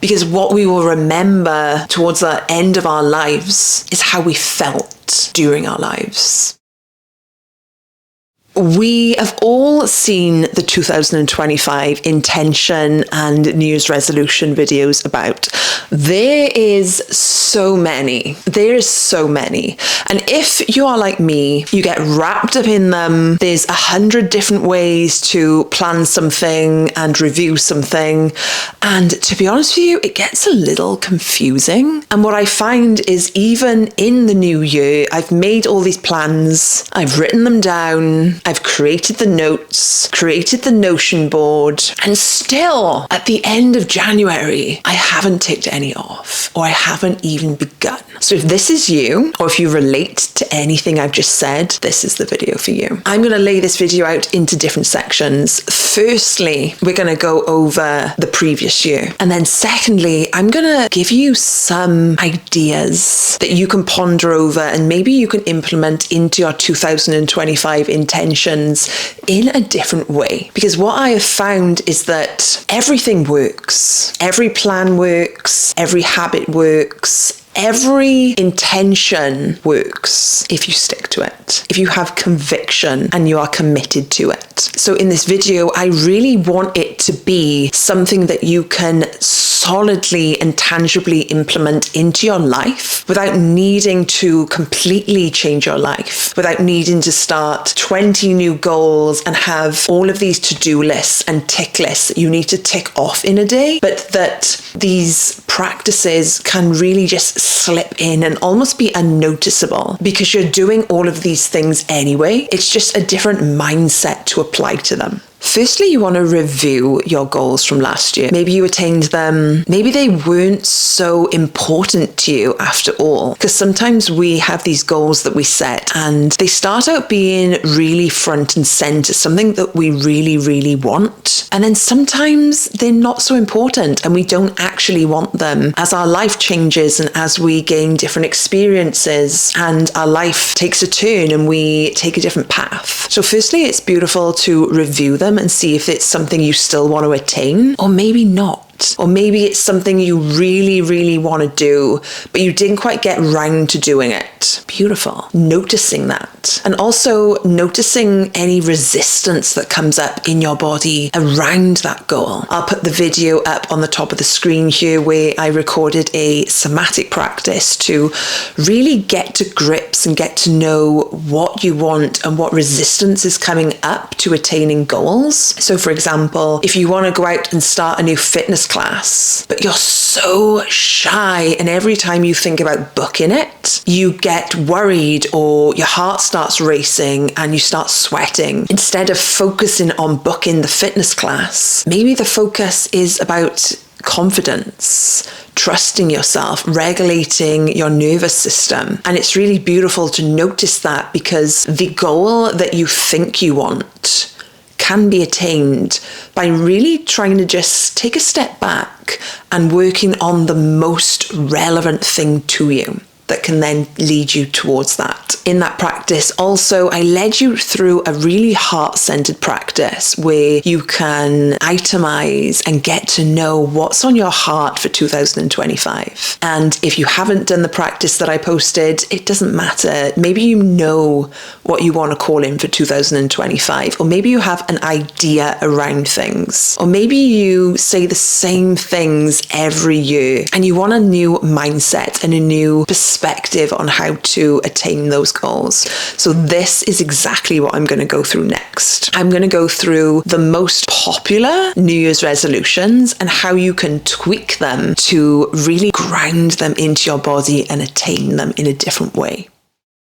Because what we will remember towards the end of our lives is how we felt during our lives. We have all seen the 2025 intention and New Year's resolution videos about. There is so many. There is so many. And if you are like me, you get wrapped up in them. There's 100 different ways to plan something and review something. And to be honest with you, it gets a little confusing. And what I find is even in the new year, I've made all these plans. I've written them down. I've created the notes, created the Notion board, and still at the end of January, I haven't ticked any off, or I haven't even begun. So if this is you, or if you relate to anything I've just said, this is the video for you. I'm going to lay this video out into different sections. Firstly, we're going to go over the previous year. And then secondly, I'm going to give you some ideas that you can ponder over and maybe you can implement into your 2025 intentions in a different way. Because what I have found is that everything works. Every plan works. Every habit works. Every intention works if you stick to it, if you have conviction and you are committed to it. So in this video, I really want it to be something that you can solidly and tangibly implement into your life without needing to completely change your life, without needing to start 20 new goals and have all of these to-do lists and tick lists that you need to tick off in a day, but that these practices can really just slip in and almost be unnoticeable because you're doing all of these things anyway. It's just a different mindset to apply to them. Firstly, you want to review your goals from last year. Maybe you attained them. Maybe they weren't so important to you after all. Because sometimes we have these goals that we set and they start out being really front and center, something that we really, really want. And then sometimes they're not so important and we don't actually want them as our life changes and as we gain different experiences and our life takes a turn and we take a different path. So firstly, it's beautiful to review them and see if it's something you still want to attain, or maybe not. Or maybe it's something you really, really want to do, but you didn't quite get round to doing it. Beautiful. Noticing that. And also noticing any resistance that comes up in your body around that goal. I'll put the video up on the top of the screen here where I recorded a somatic practice to really get to grips and get to know what you want and what resistance is coming up to attaining goals. So for example, if you want to go out and start a new fitness class, but you're so shy and every time you think about booking it, you get worried or your heart starts racing and you start sweating. Instead of focusing on booking the fitness class, maybe the focus is about confidence, trusting yourself, regulating your nervous system. And it's really beautiful to notice that because the goal that you think you want can be attained by really trying to just take a step back and working on the most relevant thing to you that can then lead you towards that. In that practice, also, I led you through a really heart-centered practice where you can itemize and get to know what's on your heart for 2025. And if you haven't done the practice that I posted, it doesn't matter. Maybe you know what you want to call in for 2025, or maybe you have an idea around things, or maybe you say the same things every year and you want a new mindset and a new perspective on how to attain those goals. So this is exactly what I'm going to go through next. I'm going to go through the most popular New Year's resolutions and how you can tweak them to really ground them into your body and attain them in a different way.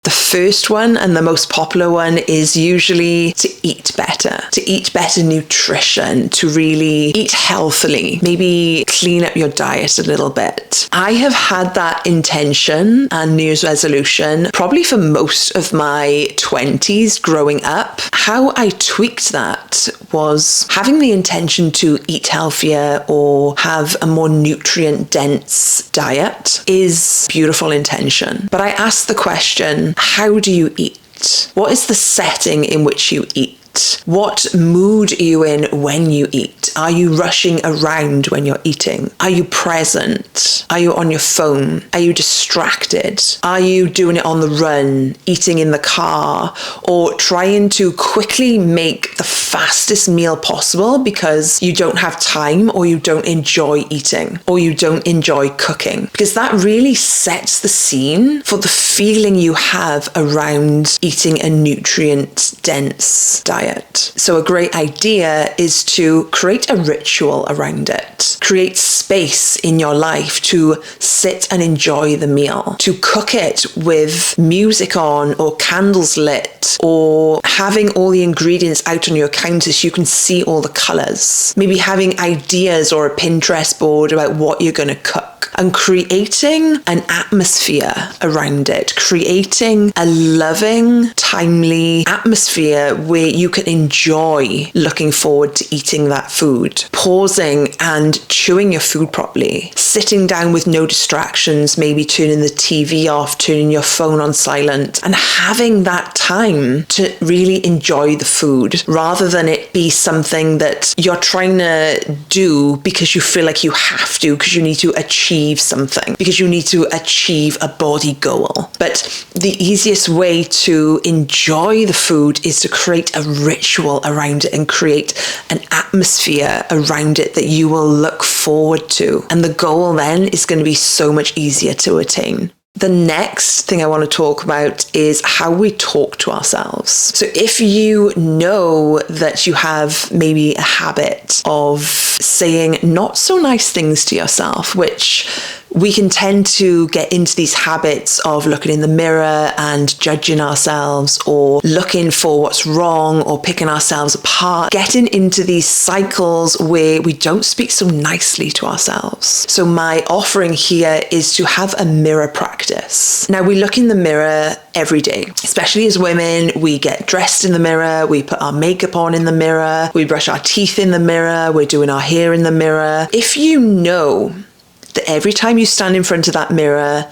The first one and the most popular one is usually to eat better nutrition, to really eat healthily, maybe clean up your diet a little bit. I have had that intention and New Year's resolution probably for most of my 20s growing up. How I tweaked that was having the intention to eat healthier or have a more nutrient-dense diet is beautiful intention. But I asked the question, how do you eat? What is the setting in which you eat? What mood are you in when you eat? Are you rushing around when you're eating? Are you present? Are you on your phone? Are you distracted? Are you doing it on the run, eating in the car, or trying to quickly make the fastest meal possible because you don't have time, or you don't enjoy eating, or you don't enjoy cooking? Because that really sets the scene for the feeling you have around eating a nutrient-dense diet. So a great idea is to create a ritual around it. Create space in your life to sit and enjoy the meal, to cook it with music on or candles lit, or having all the ingredients out on your counter so you can see all the colours. Maybe having ideas or a Pinterest board about what you're going to cook, and creating an atmosphere around it, creating a loving, timely atmosphere where you can enjoy looking forward to eating that food, pausing and chewing your food properly, sitting down with no distractions, maybe turning the TV off, turning your phone on silent, and having that time to really enjoy the food, rather than it be something that you're trying to do because you feel like you have to, because you need to achieve something, because you need to achieve a body goal. But the easiest way to enjoy the food is to create a ritual around it and create an atmosphere around it that you will look forward to. And the goal then is going to be so much easier to attain. The next thing I want to talk about is how we talk to ourselves. So if you know that you have maybe a habit of saying not so nice things to yourself, which we can tend to get into these habits of looking in the mirror and judging ourselves, or looking for what's wrong, or picking ourselves apart, getting into these cycles where we don't speak so nicely to ourselves. So my offering here is to have a mirror practice. Now, we look in the mirror every day, especially as women. We get dressed in the mirror, we put our makeup on in the mirror, we brush our teeth in the mirror, we're doing our hair in the mirror. If you know that every time you stand in front of that mirror,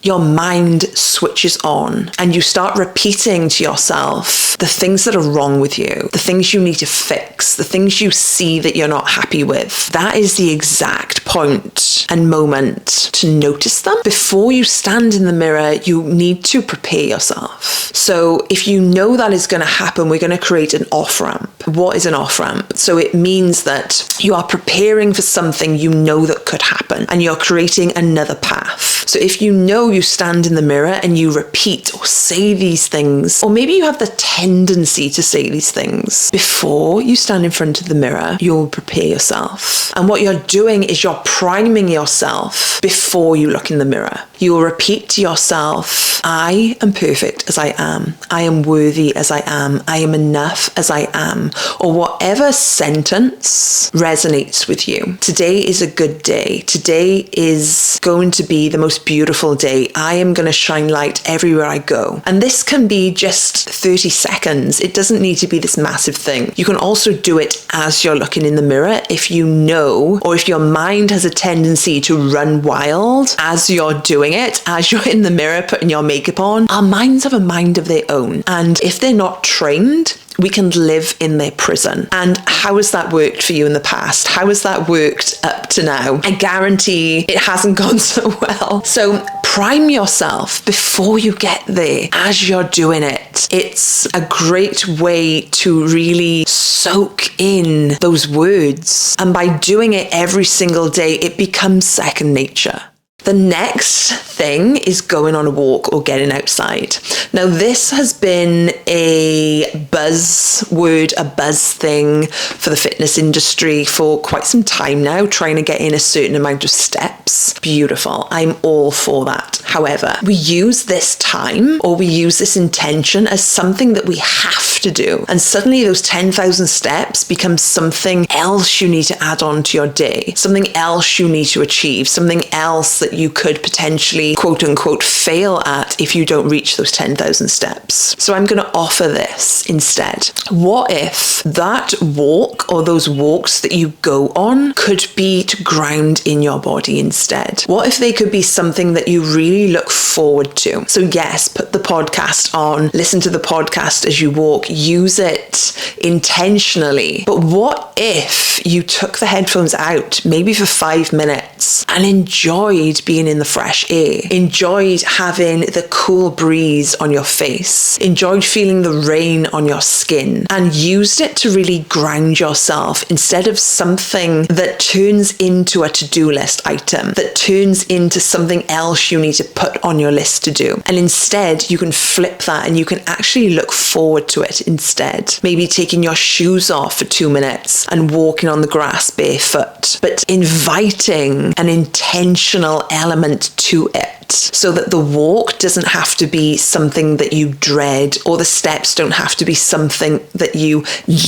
your mind switches on and you start repeating to yourself the things that are wrong with you, the things you need to fix, the things you see that you're not happy with, that is the exact point and moment to notice them. Before you stand in the mirror, you need to prepare yourself. So if you know that is going to happen, we're going to create an off-ramp. What is an off-ramp? So it means that you are preparing for something you know that could happen, and you're creating another path. So if you know you stand in the mirror and you repeat or say these things, or maybe you have the tendency to say these things, before you stand in front of the mirror, you'll prepare yourself. And what you're doing is you're priming yourself before you look in the mirror. You'll repeat to yourself, I am perfect as I am. I am worthy as I am. I am enough as I am. Or whatever sentence resonates with you. Today is a good day. Today is going to be the most beautiful day. I am going to shine light everywhere I go. And this can be just 30 seconds. It doesn't need to be this massive thing. You can also do it as you're looking in the mirror if you know, or if your mind has a tendency to run wild as you're doing it, as you're in the mirror putting your makeup on. Our minds have a mind of their own. And if they're not trained, we can live in their prison. And how has that worked for you in the past? How has that worked up to now? I guarantee it hasn't gone so well. So prime yourself before you get there as you're doing it. It's a great way to really soak in those words. And by doing it every single day, it becomes second nature. The next thing is going on a walk or getting outside. Now, this has been a buzzword, a buzz thing for the fitness industry for quite some time now, trying to get in a certain amount of steps. Beautiful. I'm all for that. However, we use this time, or we use this intention as something that we have to do. And suddenly those 10,000 steps become something else you need to add on to your day, something else you need to achieve, something else that you could potentially, quote unquote, fail at if you don't reach those 10,000 steps. So I'm going to offer this instead. What if that walk, or those walks that you go on, could be to ground in your body instead? What if they could be something that you really really look forward to. So yes, put the podcast on, listen to the podcast as you walk, use it intentionally. But what if you took the headphones out, maybe for 5 minutes, and enjoyed being in the fresh air, enjoyed having the cool breeze on your face, enjoyed feeling the rain on your skin, and used it to really ground yourself instead of something that turns into a to-do list item, that turns into something else you need to put on your list to do. And instead, you can flip that and you can actually look forward to it instead. Maybe taking your shoes off for 2 minutes and walking on the grass barefoot, but inviting an intentional element to it, so that the walk doesn't have to be something that you dread, or the steps don't have to be something that you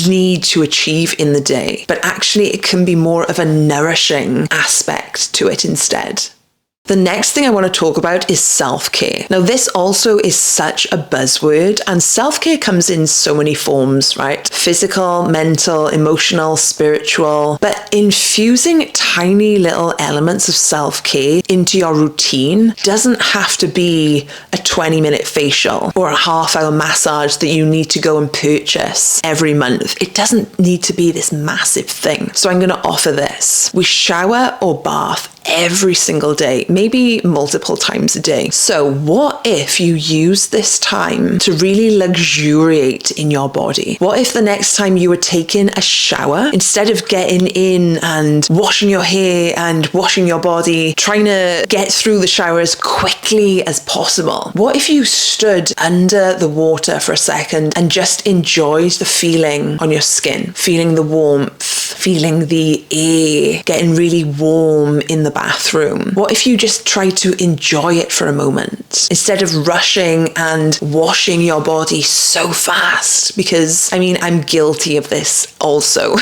need to achieve in the day, but actually it can be more of a nourishing aspect to it instead. The next thing I want to talk about is self-care. Now, this also is such a buzzword, and self-care comes in so many forms, right? Physical, mental, emotional, spiritual, but infusing tiny little elements of self-care into your routine doesn't have to be a 20-minute facial or a half-hour massage that you need to go and purchase every month. It doesn't need to be this massive thing. So I'm going to offer this. We shower or bath every single day, maybe multiple times a day. So what if you use this time to really luxuriate in your body? What if the next time you were taking a shower, instead of getting in and washing your hair and washing your body, trying to get through the shower as quickly as possible, what if you stood under the water for a second and just enjoyed the feeling on your skin, feeling the warmth, feeling the air, getting really warm in the bathroom? What if you just try to enjoy it for a moment instead of rushing and washing your body so fast? Because I'm guilty of this also.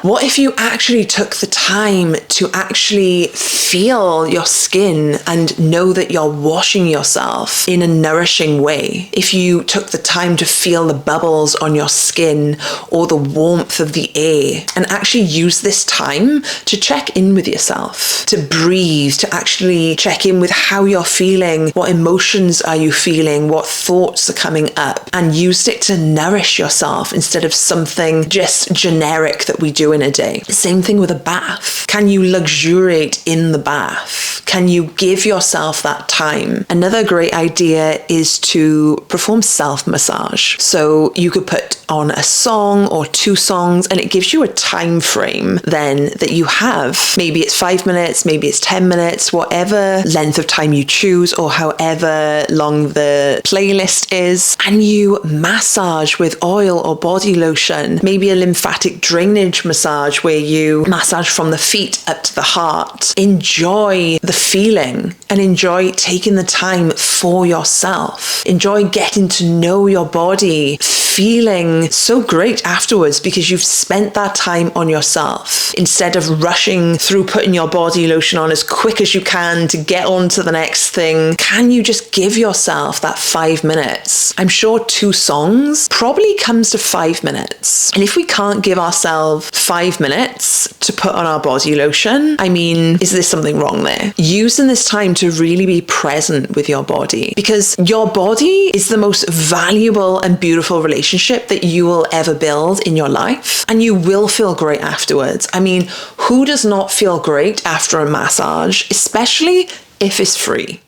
What if you actually took the time to actually feel your skin and know that you're washing yourself in a nourishing way? If you took the time to feel the bubbles on your skin or the warmth of the air, and actually use this time to check in with yourself, to breathe, to actually check in with how you're feeling, what emotions are you feeling, what thoughts are coming up, and used it to nourish yourself instead of something just generic that we do in a day. Same thing with a bath. Can you luxuriate in the bath? Can you give yourself that time? Another great idea is to perform self-massage. So you could put on a song or 2 songs, and it gives you a time frame then that you have. Maybe it's 5 minutes, maybe it's 10 minutes, whatever length of time you choose, or however long the playlist is, and you massage with oil or body lotion, maybe a lymphatic drainage massage where you massage from the feet up to the heart. Enjoy the feeling and enjoy taking the time for yourself. Enjoy getting to know your body, feeling so great afterwards because you've spent that time on yourself instead of rushing through putting your body lotion on as quick as you can to get on to the next thing. Can you just give yourself that 5 minutes? I'm sure 2 songs probably comes to 5 minutes. And if we can't give ourselves 5 minutes to put on our body lotion, is there something wrong there? Using this time to really be present with your body, because your body is the most valuable and beautiful relationship that you will ever build in your life, and you will feel great afterwards. Who does not feel great after a massage, especially if it's free?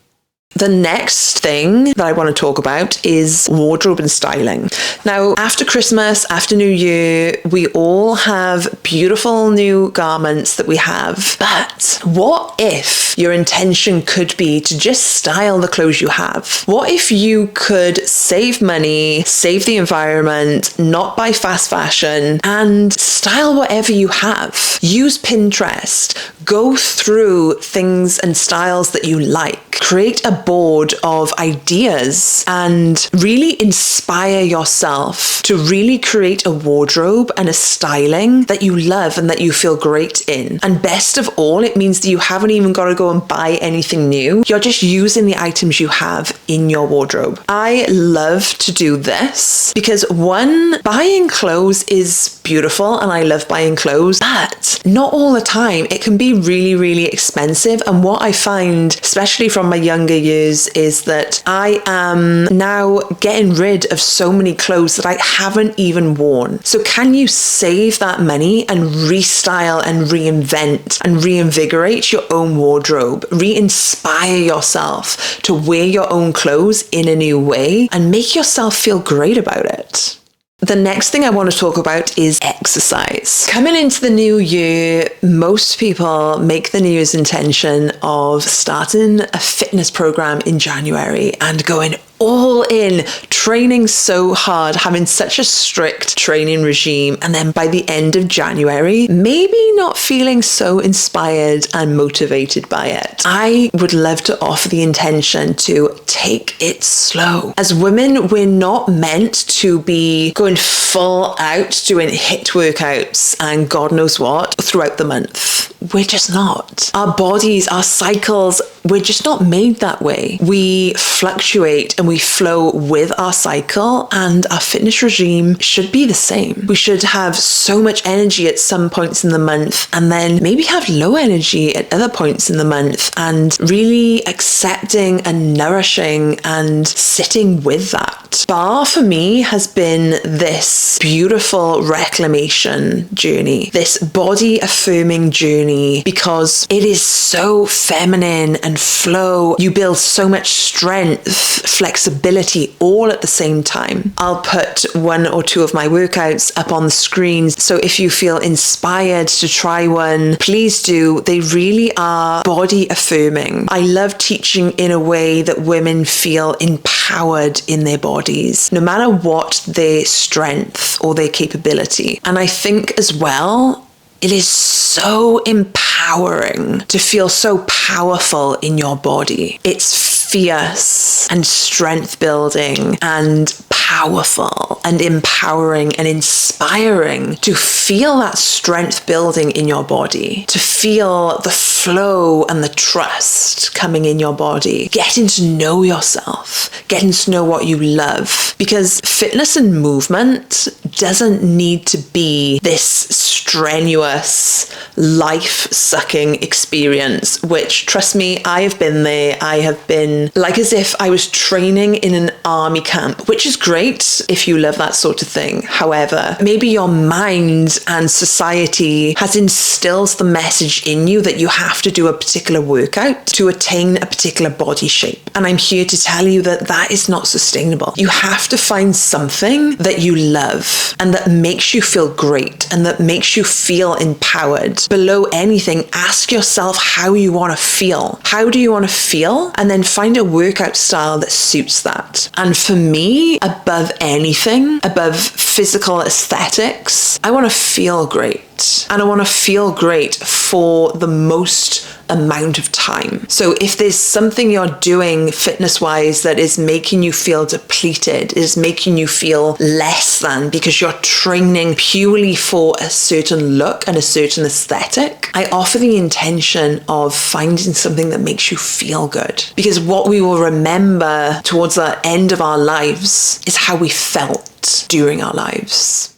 The next thing that I want to talk about is wardrobe and styling. Now, after Christmas, after New Year, we all have beautiful new garments that we have. But what if your intention could be to just style the clothes you have? What if you could save money, save the environment, not buy fast fashion, and style whatever you have? Use Pinterest. Go through things and styles that you like. Create a board of ideas and really inspire yourself to really create a wardrobe and a styling that you love and that you feel great in. And best of all, it means that you haven't even got to go and buy anything new. You're just using the items you have in your wardrobe. I love to do this because, one, buying clothes is beautiful and I love buying clothes, but not all the time. It can be really, really expensive. And what I find, especially from my younger years, is that I am now getting rid of so many clothes that I haven't even worn. So can you save that money and restyle and reinvent and reinvigorate your own wardrobe, re-inspire yourself to wear your own clothes in a new way and make yourself feel great about it? The next thing I want to talk about is exercise. Coming into the new year, most people make the New Year's intention of starting a fitness program in January and going all in, training so hard, having such a strict training regime, and then by the end of January, maybe not feeling so inspired and motivated by it. I would love to offer the intention to take it slow. As women, we're not meant to be going full out doing HIIT workouts and God knows what throughout the month. We're just not. Our bodies, our cycles, we're just not made that way. We fluctuate and we flow with our cycle, and our fitness regime should be the same. We should have so much energy at some points in the month and then maybe have low energy at other points in the month, and really accepting and nourishing and sitting with that. Barre for me has been this beautiful reclamation journey, this body affirming journey, because it is so feminine and flow. You build so much strength, flexibility all at the same time. I'll put one or two of my workouts up on the screens, so if you feel inspired to try one, please do. They really are body affirming. I love teaching in a way that women feel empowered in their bodies, no matter what their strength or their capability. And I think as well, it is so empowering to feel so powerful in your body. It's fierce and strength building and powerful and empowering and inspiring to feel that strength building in your body, to feel the flow and the trust coming in your body, getting to know yourself, getting to know what you love. Because fitness and movement doesn't need to be this strenuous, life-sucking experience, which, trust me, I have been there. I have been like as if I was training in an army camp, which is great if you love that sort of thing. However, maybe your mind and society has instilled the message in you that you have to do a particular workout to attain a particular body shape. And I'm here to tell you that that is not sustainable. You have to find something that you love and that makes you feel great and that makes you feel empowered. Below anything, ask yourself how you want to feel. How do you want to feel? And then find a workout style that suits that. And for me, above anything, above physical aesthetics, I want to feel great. And I want to feel great for the most amount of time. So if there's something you're doing fitness-wise that is making you feel depleted, is making you feel less than because you're training purely for a certain look and a certain aesthetic, I offer the intention of finding something that makes you feel good. Because what we will remember towards the end of our lives is how we felt during our lives.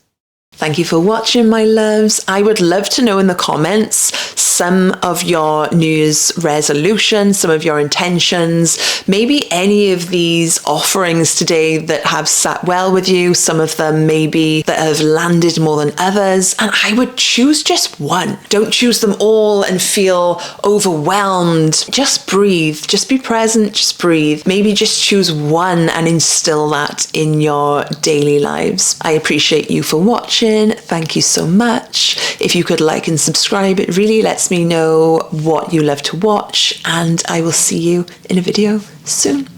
Thank you for watching, my loves. I would love to know in the comments some of your New Year's resolutions, some of your intentions, maybe any of these offerings today that have sat well with you, some of them maybe that have landed more than others, and I would choose just one. Don't choose them all and feel overwhelmed. Just breathe, just be present, just breathe. Maybe just choose one and instill that in your daily lives. I appreciate you for watching. Thank you so much. If you could like and subscribe, it really lets me know what you love to watch, and I will see you in a video soon.